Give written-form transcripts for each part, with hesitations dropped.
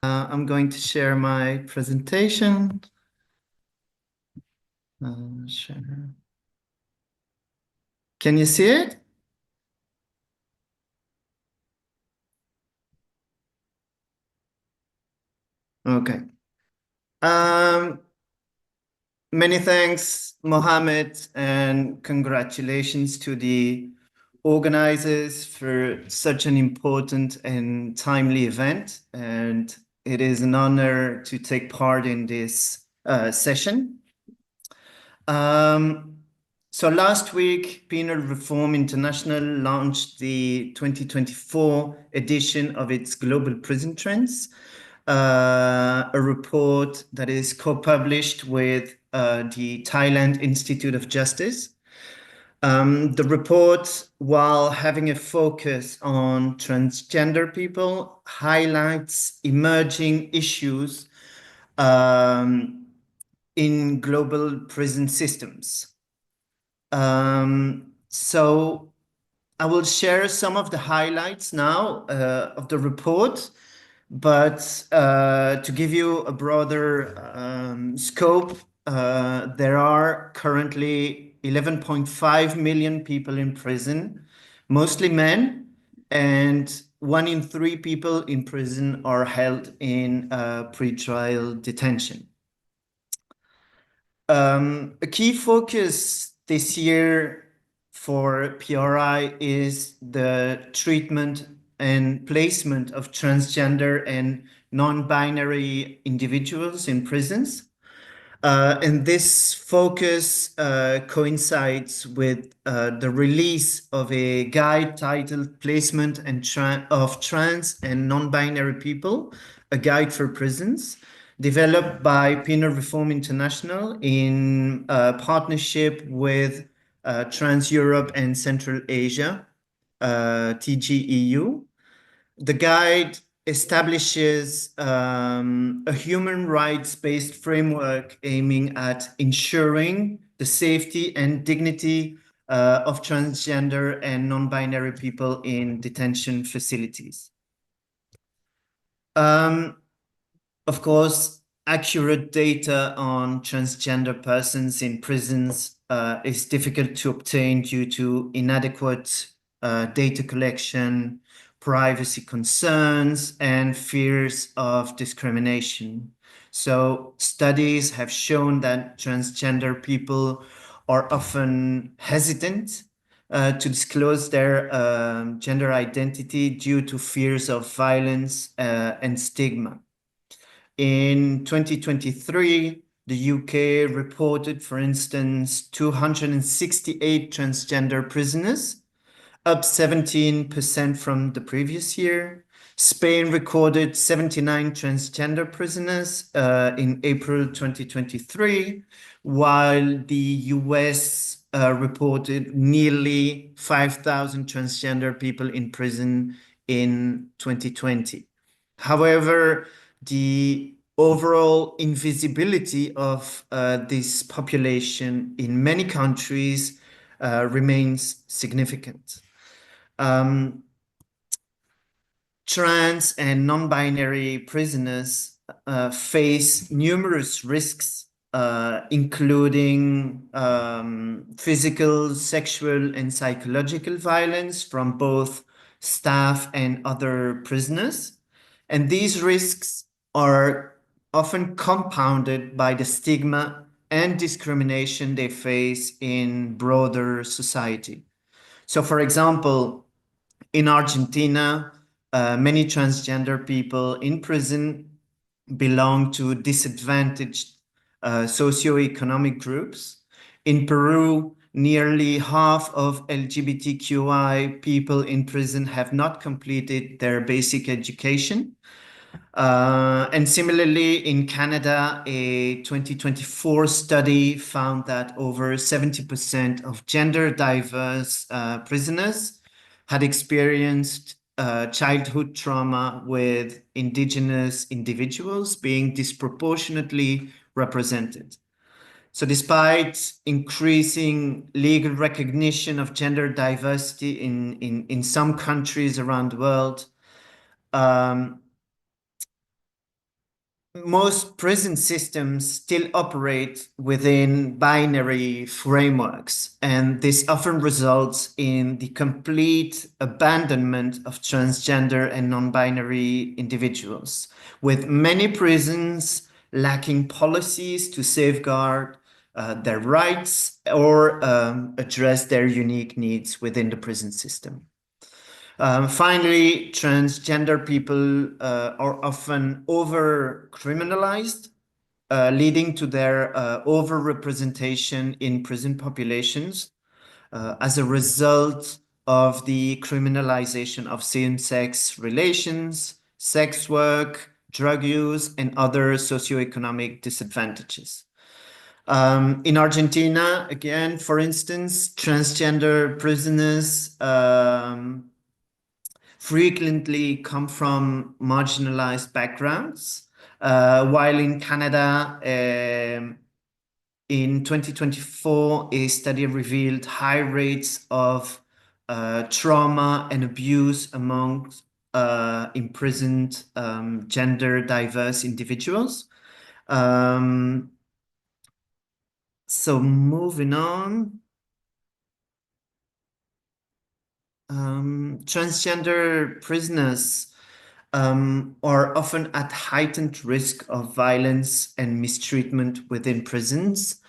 I'm going to share my presentation. Share. Can you see it? Okay. Many thanks, Mohammed, and congratulations to the organizers for such an important and timely event. And it is an honor to take part in this session. So last week, Penal Reform International launched the 2024 edition of its Global Prison Trends, a report that is co-published with the Thailand Institute of Justice. The report, while having a focus on transgender people, highlights emerging issues in global prison systems. So I will share some of the highlights now of the report, but to give you a broader scope, there are currently 11.5 million people in prison, mostly men, and 1 in 3 people in prison are held in pretrial detention. A key focus this year for PRI is the treatment and placement of transgender and non-binary individuals in prisons. And this focus coincides with the release of a guide titled Placement of Trans and Non-Binary People, a Guide for Prisons, developed by Penal Reform International in partnership with Trans Europe and Central Asia, TGEU. The guide establishes a human rights-based framework aiming at ensuring the safety and dignity of transgender and non-binary people in detention facilities. Of course, accurate data on transgender persons in prisons is difficult to obtain due to inadequate data collection, privacy concerns, and fears of discrimination. So studies have shown that transgender people are often hesitant to disclose their gender identity due to fears of violence and stigma. In 2023, the UK reported, for instance, 268 transgender prisoners, up 17% from the previous year. Spain recorded 79 transgender prisoners in April 2023, while the US reported nearly 5,000 transgender people in prison in 2020. However, the overall invisibility of this population in many countries remains significant. Trans and non-binary prisoners face numerous risks, including physical, sexual, and psychological violence from both staff and other prisoners. And these risks are often compounded by the stigma and discrimination they face in broader society. So, for example, in Argentina, many transgender people in prison belong to disadvantaged socioeconomic groups. In Peru, nearly half of LGBTQI people in prison have not completed their basic education. And similarly, in Canada, a 2024 study found that over 70% of gender diverse prisoners had experienced childhood trauma, with Indigenous individuals being disproportionately represented. So despite increasing legal recognition of gender diversity in, some countries around the world, most prison systems still operate within binary frameworks, and this often results in the complete abandonment of transgender and non-binary individuals, with many prisons lacking policies to safeguard their rights or address their unique needs within the prison system. Finally, transgender people are often over-criminalized, leading to their over-representation in prison populations as a result of the criminalization of same-sex relations, sex work, drug use, and other socioeconomic disadvantages. In Argentina, again, for instance, transgender prisoners frequently come from marginalized backgrounds, while in Canada, in 2024, a study revealed high rates of trauma and abuse among imprisoned gender diverse individuals. So moving on. Transgender prisoners are often at heightened risk of violence and mistreatment within prisons.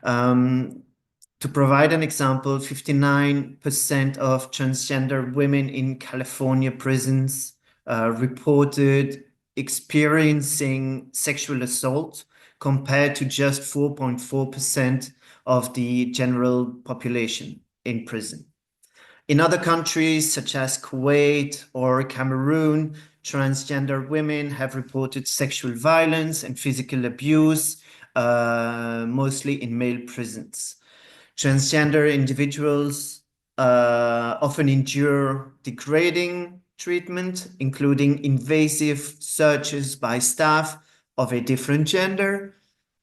To provide an example, 59% of transgender women in California prisons reported experiencing sexual assault, compared to just 4.4% of the general population in prison. In other countries, such as Kuwait or Cameroon, transgender women have reported sexual violence and physical abuse, mostly in male prisons. Transgender individuals often endure degrading treatment, including invasive searches by staff of a different gender.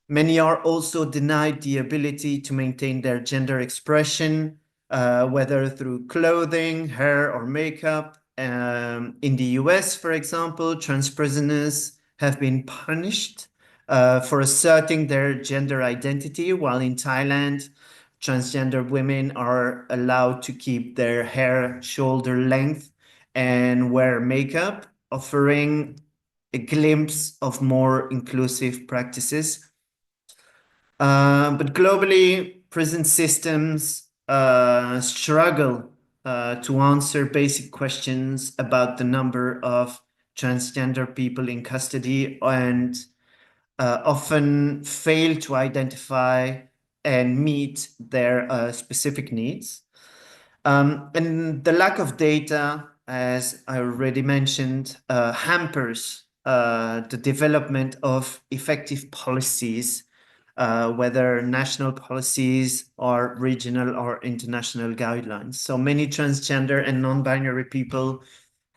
Many are also denied the ability to maintain their gender expression, whether through clothing, hair, or makeup. In the US, for example, trans prisoners have been punished for asserting their gender identity, while in Thailand, transgender women are allowed to keep their hair shoulder length and wear makeup, offering a glimpse of more inclusive practices. But globally, prison systems struggle to answer basic questions about the number of transgender people in custody, and often fail to identify and meet their specific needs. And the lack of data, as I already mentioned, hampers the development of effective policies, whether national policies or regional or international guidelines. So many transgender and non-binary people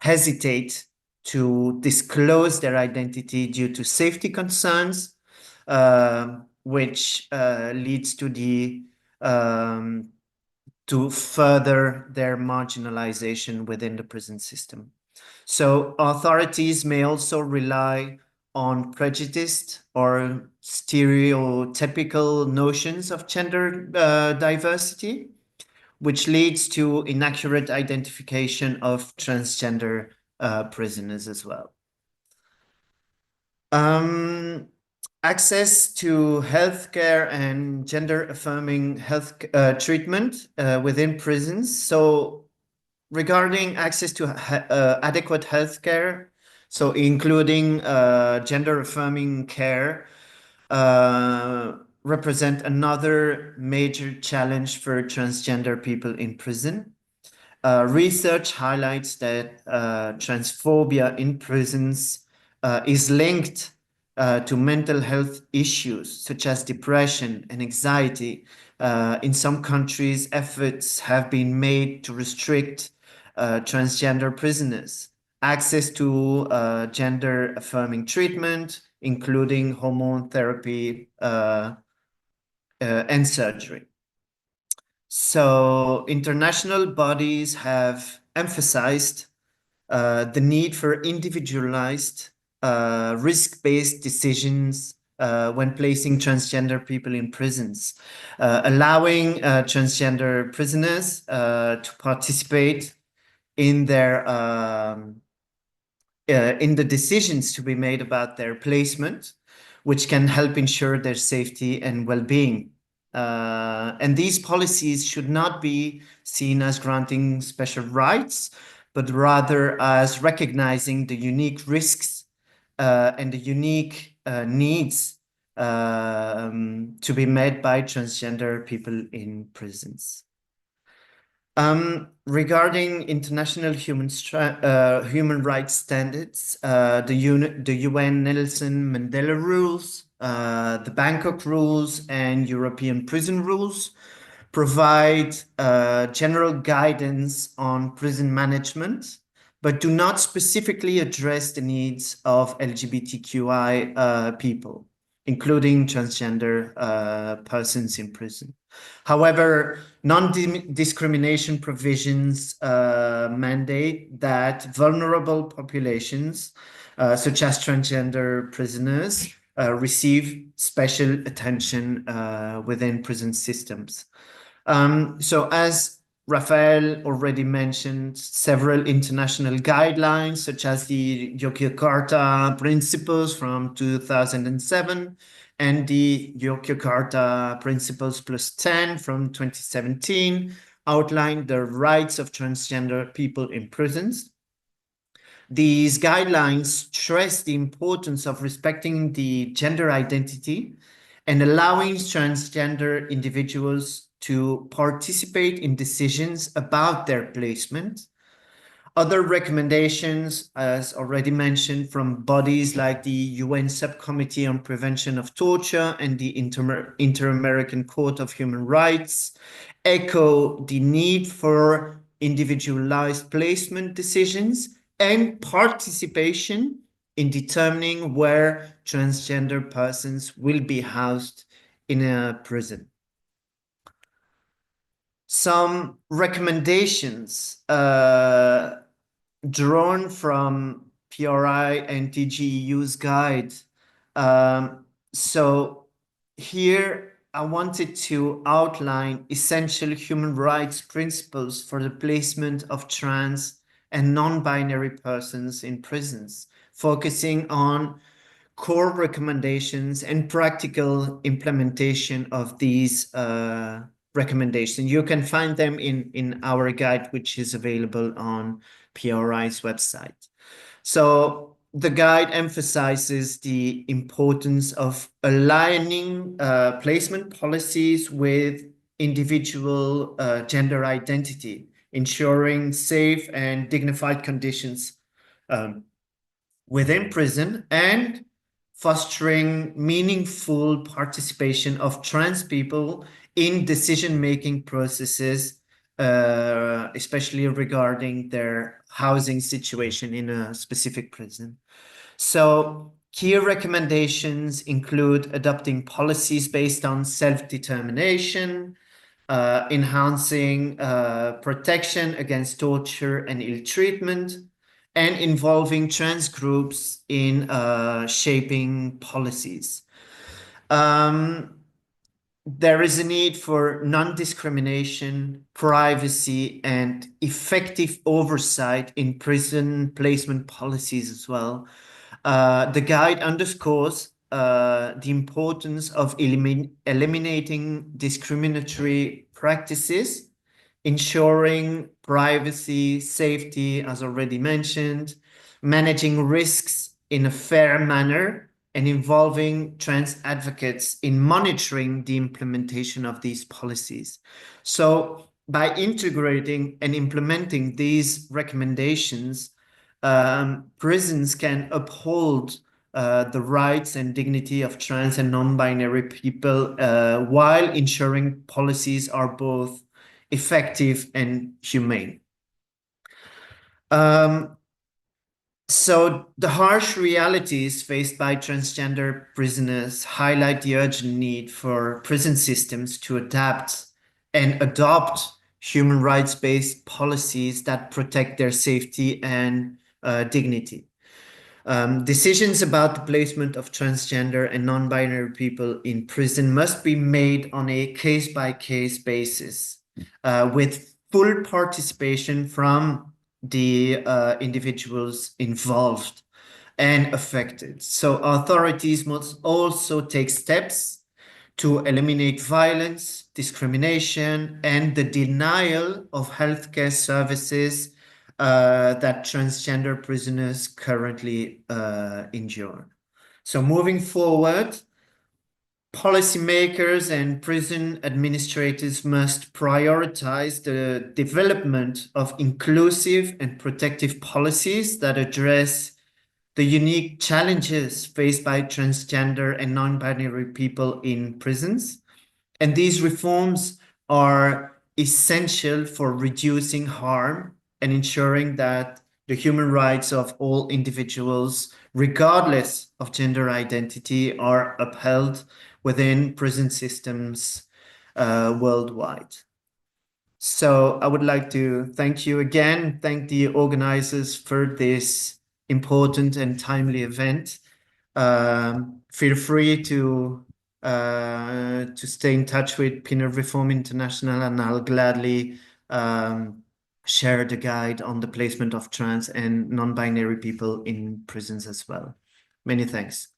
hesitate to disclose their identity due to safety concerns, which leads to the to further their marginalization within the prison system. So authorities may also rely on prejudiced or stereotypical notions of gender diversity, which leads to inaccurate identification of transgender prisoners as well. Access to healthcare and gender-affirming health treatment within prisons. So regarding access to adequate healthcare, so including gender-affirming care, represent another major challenge for transgender people in prison. Research highlights that transphobia in prisons is linked to mental health issues such as depression and anxiety. In some countries, efforts have been made to restrict transgender prisoners access to gender-affirming treatment, including hormone therapy and surgery. So international bodies have emphasized the need for individualized risk-based decisions when placing transgender people in prisons, allowing transgender prisoners to participate in their in the decisions to be made about their placement, which can help ensure their safety and well-being. And these policies should not be seen as granting special rights, but rather as recognizing the unique risks and the unique needs to be met by transgender people in prisons. Regarding international human rights standards, the UN Nelson Mandela rules, the Bangkok rules, and European prison rules provide general guidance on prison management, but do not specifically address the needs of LGBTQI people, including transgender persons in prison. However, non-discrimination provisions mandate that vulnerable populations, such as transgender prisoners, receive special attention within prison systems. So as Rafael already mentioned, several international guidelines, such as the Yogyakarta Principles from 2007 and the Yogyakarta Principles +10 from 2017, outline the rights of transgender people in prisons. These guidelines stress the importance of respecting the gender identity and allowing transgender individuals to participate in decisions about their placement. Other recommendations, as already mentioned, from bodies like the UN Subcommittee on Prevention of Torture and the Inter-American Court of Human Rights, echo the need for individualized placement decisions and participation in determining where transgender persons will be housed in a prison. Some recommendations drawn from PRI and TGEU's guide. So here I wanted to outline essential human rights principles for the placement of trans and non-binary persons in prisons, focusing on core recommendations and practical implementation of these recommendations. You can find them in our guide, which is available on PRI's website. So the guide emphasizes the importance of aligning placement policies with individual gender identity, ensuring safe and dignified conditions within prison, and fostering meaningful participation of trans people in decision-making processes, especially regarding their housing situation in a specific prison. So key recommendations include adopting policies based on self-determination, enhancing protection against torture and ill treatment, and involving trans groups in shaping policies. There is a need for non-discrimination, privacy, and effective oversight in prison placement policies as well. The guide underscores the importance of eliminating discriminatory practices, ensuring privacy, safety, as already mentioned, managing risks in a fair manner, and involving trans advocates in monitoring the implementation of these policies. So by integrating and implementing these recommendations, prisons can uphold the rights and dignity of trans and non-binary people while ensuring policies are both effective and humane. So the harsh realities faced by transgender prisoners highlight the urgent need for prison systems to adapt and adopt human rights-based policies that protect their safety and dignity. Decisions about the placement of transgender and non-binary people in prison must be made on a case-by-case basis, with full participation from the individuals involved and affected. So authorities must also take steps to eliminate violence, discrimination, and the denial of healthcare services that transgender prisoners currently endure. So moving forward, policymakers and prison administrators must prioritize the development of inclusive and protective policies that address the unique challenges faced by transgender and non-binary people in prisons. And these reforms are essential for reducing harm and ensuring that the human rights of all individuals, regardless of gender identity, are upheld within prison systems worldwide. So I would like to thank you again, thank the organizers for this important and timely event. Feel free to stay in touch with Penal Reform International, and I'll gladly share the guide on the placement of trans and non-binary people in prisons as well. Many thanks.